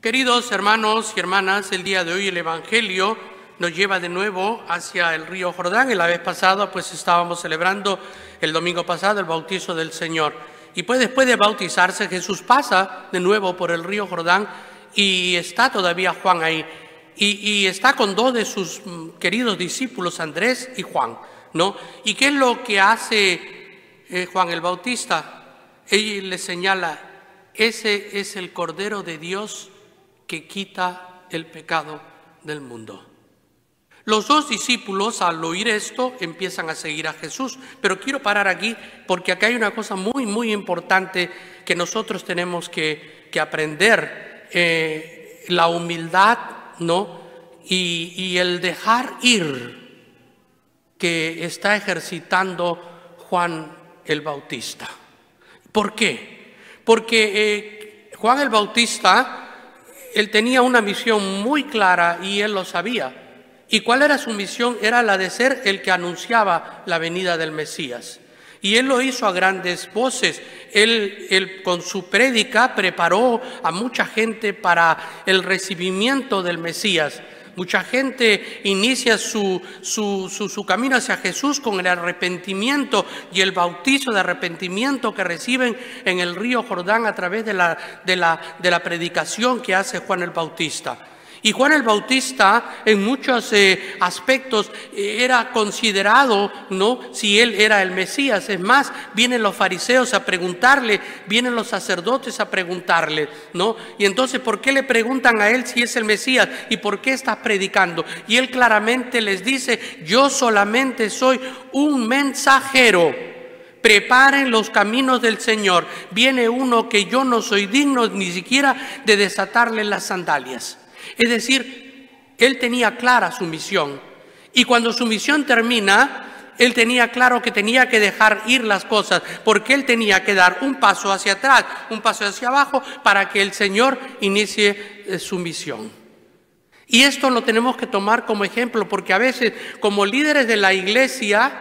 Queridos hermanos y hermanas, el día de hoy el Evangelio nos lleva de nuevo hacia el río Jordán. En la vez pasada pues estábamos celebrando el domingo pasado el bautizo del Señor. Y pues después de bautizarse Jesús pasa de nuevo por el río Jordán y está todavía Juan ahí. Y está con dos de sus queridos discípulos, Andrés y Juan, ¿no? ¿Y qué es lo que hace Juan el Bautista? Él le señala, ese es el Cordero de Dios que quita el pecado del mundo. Los dos discípulos al oír esto empiezan a seguir a Jesús, pero quiero parar aquí porque acá hay una cosa muy importante que nosotros tenemos que aprender, la humildad, ¿no? Y el dejar ir que está ejercitando Juan el Bautista. ¿Por qué? Porque Juan el Bautista, él tenía una misión muy clara y él lo sabía. ¿Y cuál era su misión? Era la de ser el que anunciaba la venida del Mesías. Y él lo hizo a grandes voces. Él con su prédica preparó a mucha gente para el recibimiento del Mesías. Mucha gente inicia su camino hacia Jesús con el arrepentimiento y el bautizo de arrepentimiento que reciben en el río Jordán a través de la predicación que hace Juan el Bautista. Y Juan el Bautista en muchos aspectos era considerado, ¿no?, si él era el Mesías. Es más, vienen los fariseos a preguntarle, vienen los sacerdotes a preguntarle, ¿no? Y entonces, ¿por qué le preguntan a él si es el Mesías? ¿Y por qué estás predicando? Y él claramente les dice, yo solamente soy un mensajero. Preparen los caminos del Señor. Viene uno que yo no soy digno ni siquiera de desatarle las sandalias. Es decir, él tenía clara su misión y cuando su misión termina, él tenía claro que tenía que dejar ir las cosas porque él tenía que dar un paso hacia atrás, un paso hacia abajo para que el Señor inicie su misión. Y esto lo tenemos que tomar como ejemplo porque a veces como líderes de la iglesia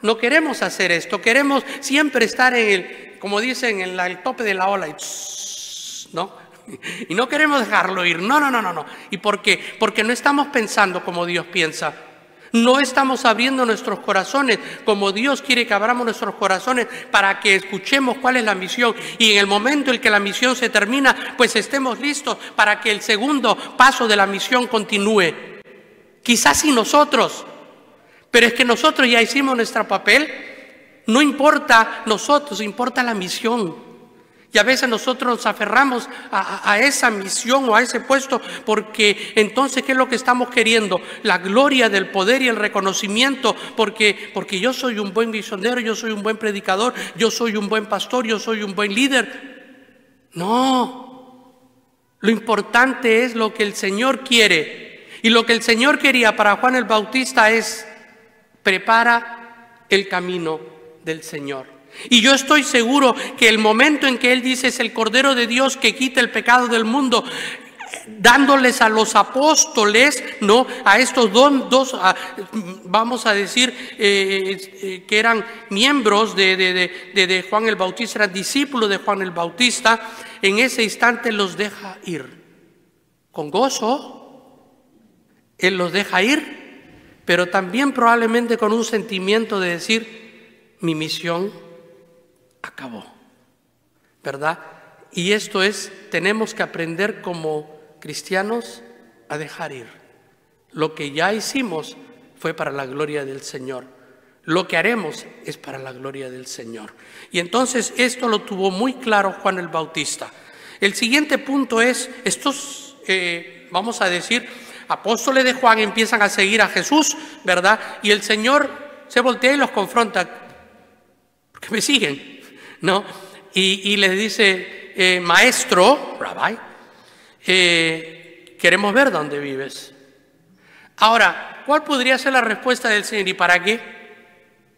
no queremos hacer esto, queremos siempre estar como dicen, en el tope de la ola, ¿no? Y no queremos dejarlo ir, no. ¿Y por qué? Porque no estamos pensando como Dios piensa. No estamos abriendo nuestros corazones como Dios quiere que abramos nuestros corazones para que escuchemos cuál es la misión. Y en el momento en que la misión se termina, pues estemos listos para que el segundo paso de la misión continúe. Quizás sin nosotros, pero es que nosotros ya hicimos nuestro papel. No importa nosotros, importa la misión. Y a veces nosotros nos aferramos a esa misión o a ese puesto porque entonces, ¿qué es lo que estamos queriendo? La gloria del poder y el reconocimiento porque yo soy un buen misionero, yo soy un buen predicador, yo soy un buen pastor, yo soy un buen líder. No, lo importante es lo que el Señor quiere. Y lo que el Señor quería para Juan el Bautista es prepara el camino del Señor. Y yo estoy seguro que el momento en que él dice es el Cordero de Dios que quita el pecado del mundo, dándoles a los apóstoles, ¿no?, a estos dos vamos a decir que eran miembros de Juan el Bautista, eran discípulos de Juan el Bautista, en ese instante los deja ir. Con gozo, él los deja ir, pero también probablemente con un sentimiento de decir, mi misión acabó, ¿verdad? Y esto es, tenemos que aprender como cristianos a dejar ir. Lo que ya hicimos fue para la gloria del Señor. Lo que haremos es para la gloria del Señor. Y entonces esto lo tuvo muy claro Juan el Bautista. El siguiente punto es, estos, vamos a decir, apóstoles de Juan empiezan a seguir a Jesús, ¿verdad? Y el Señor se voltea y los confronta. ¿Por qué me siguen? ¿No? Y les dice, maestro, rabbi, queremos ver dónde vives. Ahora, ¿cuál podría ser la respuesta del Señor? ¿Y para qué?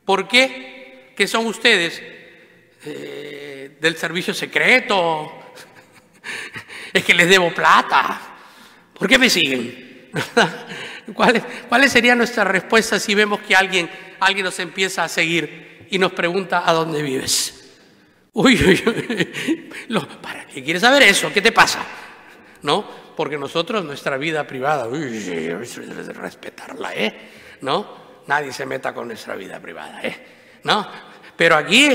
¿Por qué? ¿Qué son ustedes? ¿Del servicio secreto? ¿Es que les debo plata? ¿Por qué me siguen? ¿Cuáles serían nuestras respuestas si vemos que alguien nos empieza a seguir y nos pregunta a dónde vives? Uy, ¿para qué quieres saber eso? ¿Qué te pasa? ¿No? porque nosotros nuestra vida privada, respetarla, ¿no? Nadie se meta con nuestra vida privada, ¿no? Pero aquí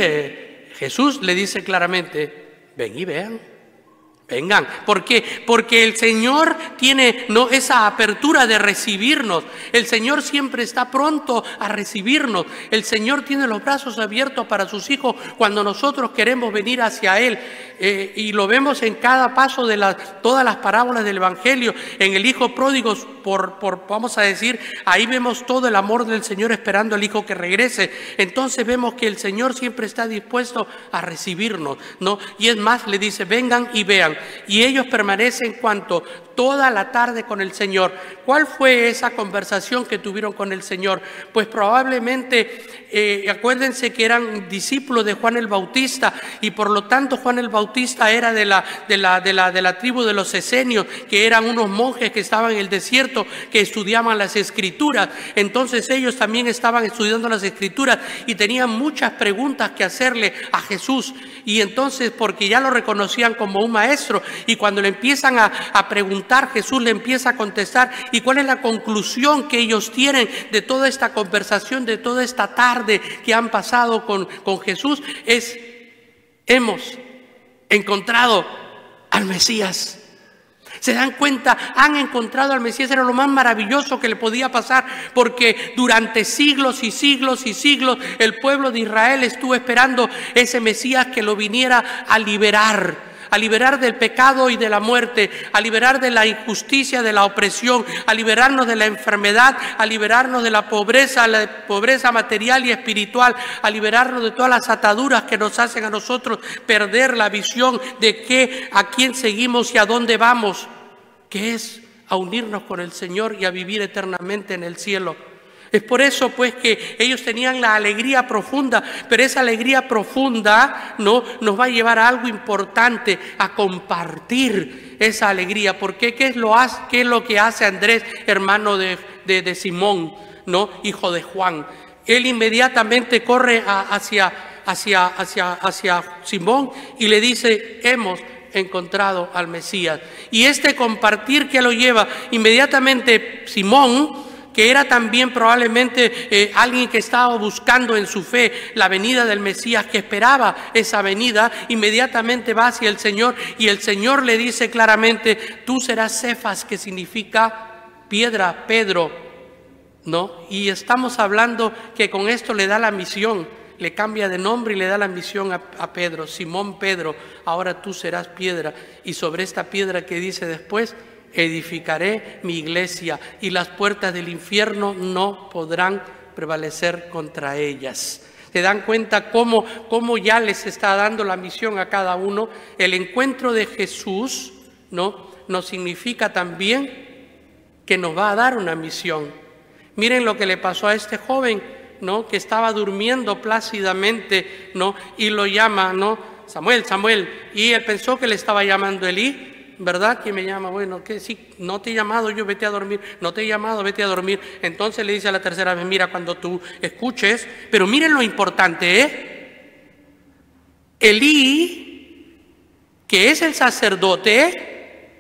Jesús le dice claramente, ven y vean. Vengan, ¿por qué? Porque el Señor tiene esa apertura de recibirnos. El Señor siempre está pronto a recibirnos. El Señor tiene los brazos abiertos para sus hijos cuando nosotros queremos venir hacia Él. Y lo vemos en cada paso de todas las parábolas del Evangelio. En el hijo pródigo, vamos a decir, ahí vemos todo el amor del Señor esperando al hijo que regrese. Entonces vemos que el Señor siempre está dispuesto a recibirnos, ¿no? Y es más, le dice, vengan y vean. Y ellos permanecen toda la tarde con el Señor. ¿Cuál fue esa conversación que tuvieron con el Señor? Pues probablemente, acuérdense que eran discípulos de Juan el Bautista, y por lo tanto Juan el Bautista era de la tribu de los esenios, que eran unos monjes que estaban en el desierto, que estudiaban las Escrituras. Entonces ellos también estaban estudiando las Escrituras y tenían muchas preguntas que hacerle a Jesús. Y entonces, porque ya lo reconocían como un maestro, y cuando le empiezan a preguntar, Jesús le empieza a contestar. ¿Y cuál es la conclusión que ellos tienen de toda esta conversación, de toda esta tarde que han pasado con Jesús? Es, hemos encontrado al Mesías. ¿Se dan cuenta? Han encontrado al Mesías. Era lo más maravilloso que le podía pasar, porque durante siglos y siglos y siglos el pueblo de Israel estuvo esperando ese Mesías que lo viniera a liberar del pecado y de la muerte, a liberar de la injusticia, de la opresión, a liberarnos de la enfermedad, a liberarnos de la pobreza material y espiritual, a liberarnos de todas las ataduras que nos hacen a nosotros perder la visión de a quién seguimos y a dónde vamos, que es a unirnos con el Señor y a vivir eternamente en el cielo. Es por eso pues que ellos tenían la alegría profunda, pero esa alegría profunda nos va a llevar a algo importante, a compartir esa alegría. Porque ¿qué es lo que hace Andrés, hermano de Simón, ¿no? Hijo de Juan? Él inmediatamente corre hacia Simón y le dice, hemos encontrado al Mesías. Y este compartir que lo lleva inmediatamente Simón, que era también probablemente alguien que estaba buscando en su fe la venida del Mesías, que esperaba esa venida, inmediatamente va hacia el Señor, y el Señor le dice claramente, tú serás Cefas, que significa piedra, Pedro, ¿no? Y estamos hablando que con esto le da la misión, le cambia de nombre y le da la misión a Pedro. Simón Pedro, ahora tú serás piedra, y sobre esta piedra que dice después, edificaré mi iglesia, y las puertas del infierno no podrán prevalecer contra ellas. ¿Se dan cuenta cómo ya les está dando la misión a cada uno? El encuentro de Jesús, ¿no?, nos significa también que nos va a dar una misión. Miren lo que le pasó a este joven, ¿no?, que estaba durmiendo plácidamente, ¿no?, y lo llama, ¿no?, Samuel, Samuel, y él pensó que le estaba llamando Elí. ¿Verdad? ¿Quién me llama? Bueno, que sí, no te he llamado yo, vete a dormir. No te he llamado, vete a dormir. Entonces le dice a la tercera vez, mira, cuando tú escuches, pero miren lo importante, Elí, que es el sacerdote,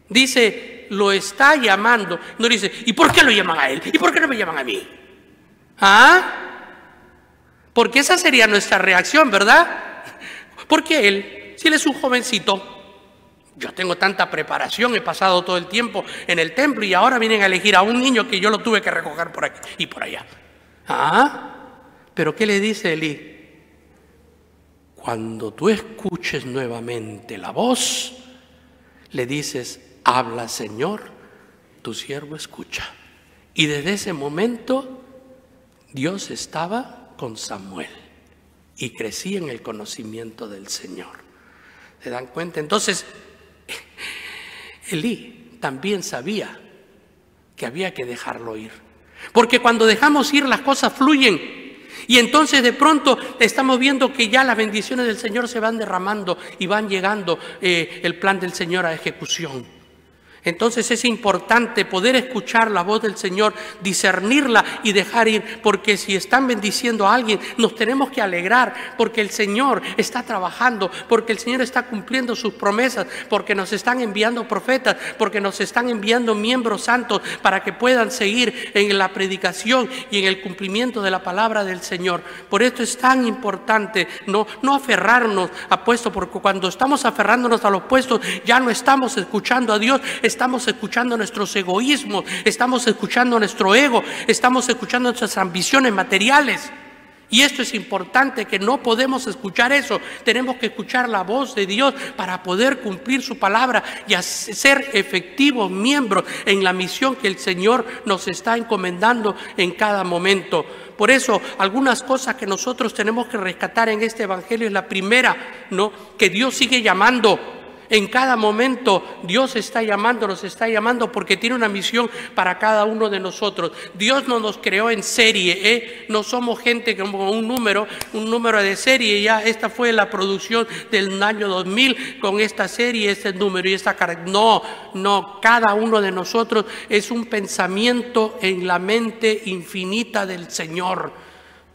dice, lo está llamando. No dice, ¿y por qué lo llaman a él? ¿Y por qué no me llaman a mí? ¿Ah? Porque esa sería nuestra reacción, ¿verdad? Porque él, si él es un jovencito, yo tengo tanta preparación, he pasado todo el tiempo en el templo, y ahora vienen a elegir a un niño que yo lo tuve que recoger por aquí y por allá. ¿Ah? ¿Pero qué le dice Elí? Cuando tú escuches nuevamente la voz, le dices, habla, Señor, tu siervo escucha. Y desde ese momento, Dios estaba con Samuel y crecía en el conocimiento del Señor. ¿Se dan cuenta? Entonces, Elí también sabía que había que dejarlo ir, porque cuando dejamos ir las cosas fluyen, y entonces de pronto estamos viendo que ya las bendiciones del Señor se van derramando y van llegando el plan del Señor a ejecución. Entonces es importante poder escuchar la voz del Señor, discernirla y dejar ir, porque si están bendiciendo a alguien, nos tenemos que alegrar, porque el Señor está trabajando, porque el Señor está cumpliendo sus promesas, porque nos están enviando profetas, porque nos están enviando miembros santos para que puedan seguir en la predicación y en el cumplimiento de la palabra del Señor. Por esto es tan importante no aferrarnos a puestos, porque cuando estamos aferrándonos a los puestos ya no estamos escuchando a Dios, estamos escuchando nuestros egoísmos, estamos escuchando nuestro ego, estamos escuchando nuestras ambiciones materiales. Y esto es importante, que no podemos escuchar eso. Tenemos que escuchar la voz de Dios para poder cumplir su palabra y ser efectivos miembros en la misión que el Señor nos está encomendando en cada momento. Por eso, algunas cosas que nosotros tenemos que rescatar en este evangelio es la primera, que Dios sigue llamando. En cada momento Dios está llamando, nos está llamando porque tiene una misión para cada uno de nosotros. Dios no nos creó en serie, no somos gente como un número de serie. Ya esta fue la producción del año 2000 con esta serie, este número y esta característica. No, cada uno de nosotros es un pensamiento en la mente infinita del Señor.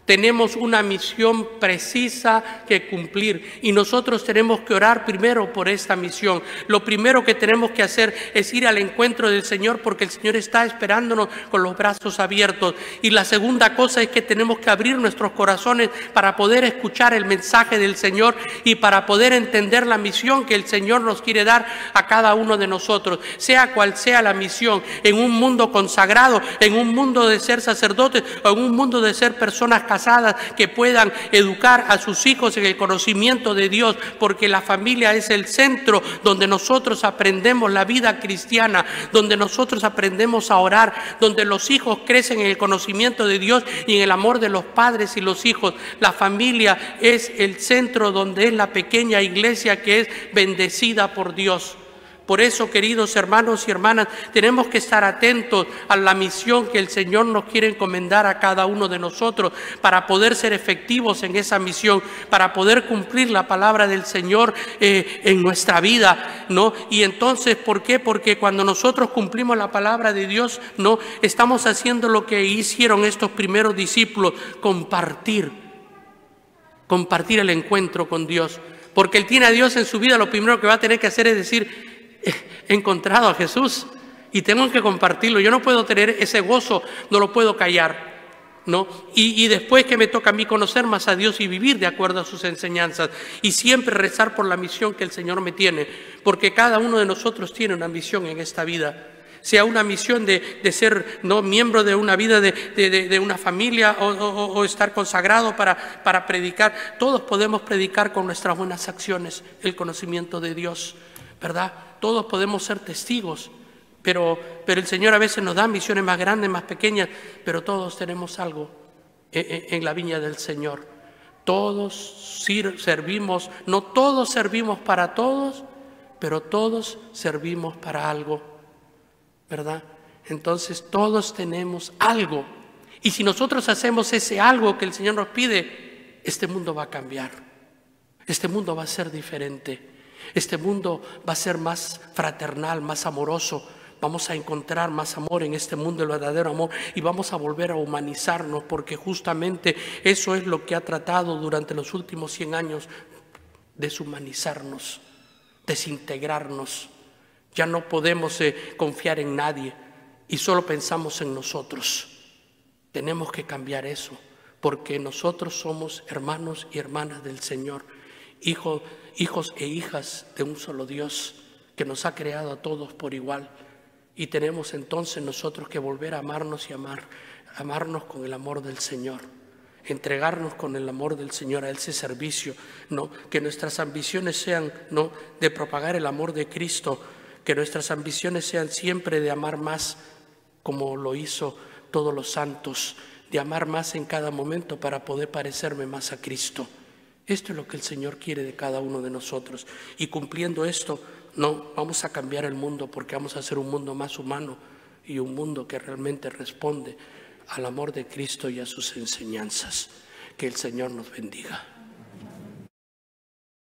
Tenemos una misión precisa que cumplir y nosotros tenemos que orar primero por esta misión. Lo primero que tenemos que hacer es ir al encuentro del Señor, porque el Señor está esperándonos con los brazos abiertos. Y la segunda cosa es que tenemos que abrir nuestros corazones para poder escuchar el mensaje del Señor y para poder entender la misión que el Señor nos quiere dar a cada uno de nosotros, sea cual sea la misión, en un mundo consagrado, en un mundo de ser sacerdotes o en un mundo de ser personas casadas que puedan educar a sus hijos en el conocimiento de Dios, porque la familia es el centro donde nosotros aprendemos la vida cristiana, donde nosotros aprendemos a orar, donde los hijos crecen en el conocimiento de Dios y en el amor de los padres y los hijos. La familia es el centro donde es la pequeña iglesia que es bendecida por Dios. Por eso, queridos hermanos y hermanas, tenemos que estar atentos a la misión que el Señor nos quiere encomendar a cada uno de nosotros para poder ser efectivos en esa misión, para poder cumplir la palabra del Señor en nuestra vida, Y entonces, ¿por qué? Porque cuando nosotros cumplimos la palabra de Dios, estamos haciendo lo que hicieron estos primeros discípulos, compartir el encuentro con Dios. Porque Él tiene a Dios en su vida, lo primero que va a tener que hacer es decir: he encontrado a Jesús y tengo que compartirlo. Yo no puedo tener ese gozo, no lo puedo callar, Y después que me toca a mí conocer más a Dios y vivir de acuerdo a sus enseñanzas y siempre rezar por la misión que el Señor me tiene, porque cada uno de nosotros tiene una misión en esta vida. Sea una misión de ser miembro de una vida, de una familia o estar consagrado para predicar. Todos podemos predicar con nuestras buenas acciones el conocimiento de Dios, ¿verdad? Todos podemos ser testigos, pero el Señor a veces nos da misiones más grandes, más pequeñas, pero todos tenemos algo en la viña del Señor. Todos servimos, no todos servimos para todos, pero todos servimos para algo, ¿verdad? Entonces todos tenemos algo. Y si nosotros hacemos ese algo que el Señor nos pide, este mundo va a cambiar. Este mundo va a ser diferente. Este mundo va a ser más fraternal, más amoroso. Vamos a encontrar más amor en este mundo, el verdadero amor, y vamos a volver a humanizarnos, porque justamente eso es lo que ha tratado durante los últimos 100 años, deshumanizarnos, desintegrarnos. Ya no podemos confiar en nadie y solo pensamos en nosotros. Tenemos que cambiar eso, porque nosotros somos hermanos y hermanas del Señor, hijos e hijas de un solo Dios que nos ha creado a todos por igual. Y tenemos entonces nosotros que volver a amarnos y amarnos con el amor del Señor, entregarnos con el amor del Señor a ese servicio, que nuestras ambiciones sean de propagar el amor de Cristo, que nuestras ambiciones sean siempre de amar más como lo hizo todos los santos, de amar más en cada momento para poder parecerme más a Cristo. Esto es lo que el Señor quiere de cada uno de nosotros, y cumpliendo esto vamos a cambiar el mundo, porque vamos a hacer un mundo más humano y un mundo que realmente responde al amor de Cristo y a sus enseñanzas. Que el Señor nos bendiga.